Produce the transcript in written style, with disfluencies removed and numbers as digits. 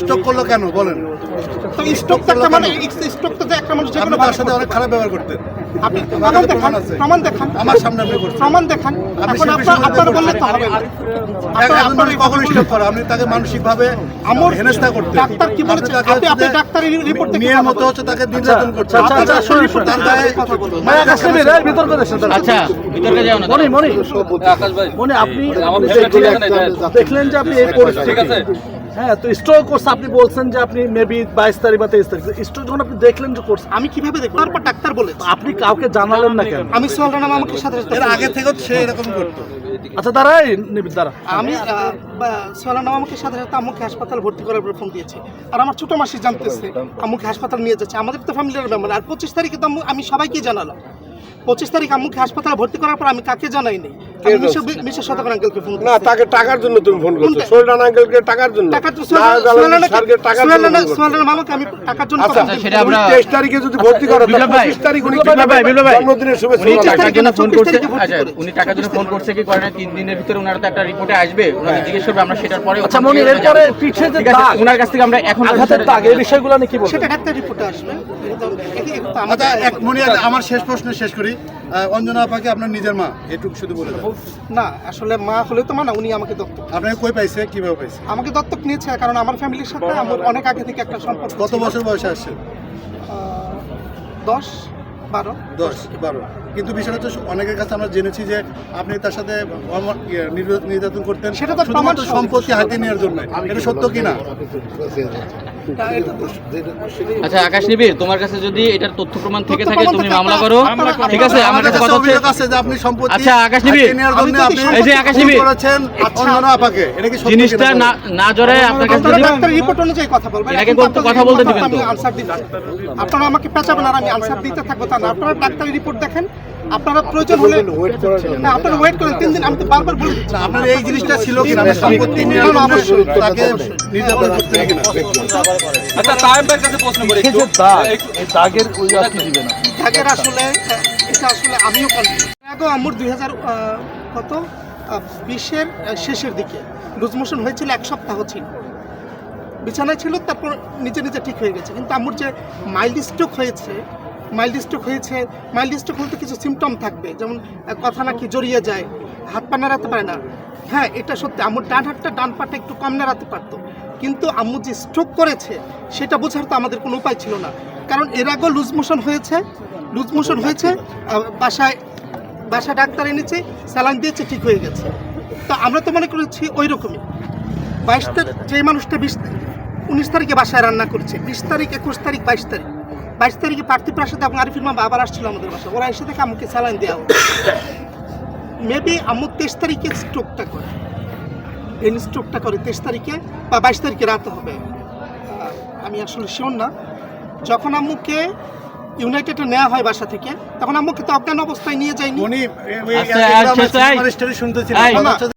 Stock করলো কেন বলেন? তো স্টক তো একটা মানে স্টক তো একটা মানুষ যে কোনো তার সাথে অনেক খারাপ ব্যবহার করতেন। আপনি প্রমাণ দেখান আমার সামনে আপনি করছেন। প্রমাণ দেখান। এখন আপনার বললে তো হবে না। আপনার কখন স্টক করা? আপনি তাকে মানসিকভাবে হেনস্থা করতেন। ডাক্তার কি বলেছে? আপনি ডাক্তারের রিপোর্ট থেকে নিয়ম মতো হচ্ছে তাকে নির্যাতন করছেন। তার গায়ে আচ্ছা ভিতরে যাও না মনি আকাশ ভাই মনি আপনি দেখলেন যে আপনি এই পরিস্থিতি ঠিক আছে হ্যাঁ তো স্ট্রোক করছে আপনি বলছেন যে আপনি মেবি 22 তারিখ বা 23 তারিখ স্ট্রোক যখন আপনি দেখলেন যে করছে আমি কিভাবে দেখব? তারপর ডাক্তার বলেছে। আপনি কাউকে জানালেন না কেন? আমি সোহেল রানা মামাকে সাথে এর আগে থেকেও সে এরকম করতো। আচ্ছা দাঁড়াই নিবি দাঁড়া আমি সোহেল রানা মামাকে সাথে সাথে আম্মুকে হাসপাতাল ভর্তি করার পর ফোন দিয়েছি। আর আমার ছোট মাসি জানতেছে আম্মুকে হাসপাতাল নিয়ে যাচ্ছে। আমাদের তো ফ্যামিলির ব্যাপার। আর 25 তারিখে তো আমি সবাইকে জানালাম। 25 তারিখ আম্মুকে হাসপাতালে ভর্তি করার পর আমি কাকে জানাইনি। মিশা শতকর আঙ্কেলকে ফোন না তাকে টাকার জন্য তুমি ফোন করছো সোহেল রানা আঙ্কেলকে টাকার জন্য সোহেল রানা মামাকে আমি টাকার জন্য সেটা আমরা 23 তারিখে যদি ভর্তি করো 25 তারিখ উনি জন্মদিনের শুভেচ্ছা উনি টাকার জন্য ফোন করছে। আচ্ছা উনি টাকার জন্য ফোন করছে কি করে না 3 দিনের ভিতরে ওনার তো একটা রিপোর্টে আসবে ওনাকে জিজ্ঞেস করবে আমরা সেটার পরে আচ্ছা মনি এরপরে পিঠে যে দাগ ওনার কাছ থেকে আমরা এখন আঘাতের দাগ এই বিষয়গুলো নিয়ে কি বলবেন? সেটা ডাক্তার রিপোর্টে আসবে। আচ্ছা এক মনে আমার শেষ প্রশ্ন শেষ করি। অঞ্জনা আপাকে আপনার নিজের মা এটুকু শুধু বলে দেন। না আসলে মা হলে তো মা না, উনি আমাকে দত্তক আপনাকে কই পাইছে কিভাবে পাইছে? আমাকে দত্তক নিয়েছে কারণ আমার ফ্যামিলির সাথে আমার অনেক আগে থেকে একটা সম্পর্ক। কত বছর বয়সে আসছে? 10-12 কিন্তু বিষয়টা হচ্ছে অনেকের কাছে আমরা জেনেছি যে আপনি তার সাথে নির্যাতন করতেন সেটা তো শুধুমাত্র সম্পত্তি হাতে নেওয়ার জন্য। এটা সত্য কিনা? আচ্ছা আকাশ নিবিড় তোমার কাছে যদি এটার তথ্য প্রমাণ থেকে থাকে তুমি মামলা করো ঠিক আছে। আমার কাছে কথা অভিযোগ আছে যে আপনি সম্পত্তি আচ্ছা আকাশ নিবিড় নেওয়ার জন্য আপনি এই যে আকাশ নিবিড় করেছেন অঞ্জনা আপাকে। এটা কি সত্য? জিনিসটা না জড়ায় আপনার কাছে যদি ডাক্তার রিপোর্ট অনুযায়ী কথা বলবেন। এটাকে কথা বলতে দিবেন তো? আমি আনসার দিব। আপনারা আমাকে পেঁচাবেন আর আমি আনসার দিতে থাকবো তা না। আপনারা ডাক্তারি রিপোর্ট দেখেন। আপনারা প্রয়োজন হলে না আপনারা ওয়েট করেন 3 দিন। আমি তো বারবার বলে দিচ্ছি আপনার এই জিনিসটা ছিল কিনা? সম্পত্তি নেওয়ার জন্য তাকে নির্যাতন করতেন কিনা? আচ্ছা তাইব ভাইয়ের কাছে প্রশ্ন করি একটু এই দাগের ওই আপনি দিবেন না দাগের আসলে এটা আসলে আমিও কনফিউজ। আগে আমার 2020-এর শেষের দিকে লুজ মোশন হয়েছিল, 1 সপ্তাহ ছিল বিছানায় ছিল, তারপর নিজে নিজে ঠিক হয়ে গেছে। কিন্তু আমার যে মাইল্ড স্ট্রোক হয়েছে মাইল্ড স্ট্রোক হলে কিছু সিমটম থাকবে, যেমন কথা নাকি জড়িয়ে যায়, হাত পা নাড়াতে পারে না। হ্যাঁ এটা সত্যি, আম্মুর ডান পাটা একটু কম নাড়াতে পারতো। কিন্তু আম্মু যে স্ট্রোক করেছে সেটা বোঝার তো আমাদের কোনো উপায় ছিল না, কারণ এর আগেও লুজ মোশন হয়েছে বাসায় ডাক্তার এনেছে, স্যালাইন দিয়েছে, ঠিক হয়ে গেছে। তো আমরা তো মনে করেছি ওই রকমই। 22 তারিখ যে মানুষটা 19 তারিখে বাসায় রান্না করেছে, 20 তারিখ 21 তারিখ 22 তারিখে পার্থিব প্রাসাদ এবং আরিফির মা আবার আসছিল আমাদের বাসায়। ওরা এসে থেকে আমাকে স্যালাইন দেওয়া হলো। মেবি আম্মু 23 তারিখে স্ট্রোকটা করে 23 তারিখে বা 22 তারিখে রাতে হবে, আমি আসলে শিওর না। যখন আম্মুকে ইউনাইটেডে নেওয়া হয় বাসা থেকে, তখন আম্মুকে তো অজ্ঞান অবস্থায় নিয়ে যায়নি। উনি আচ্ছা, শুনতেছিলেন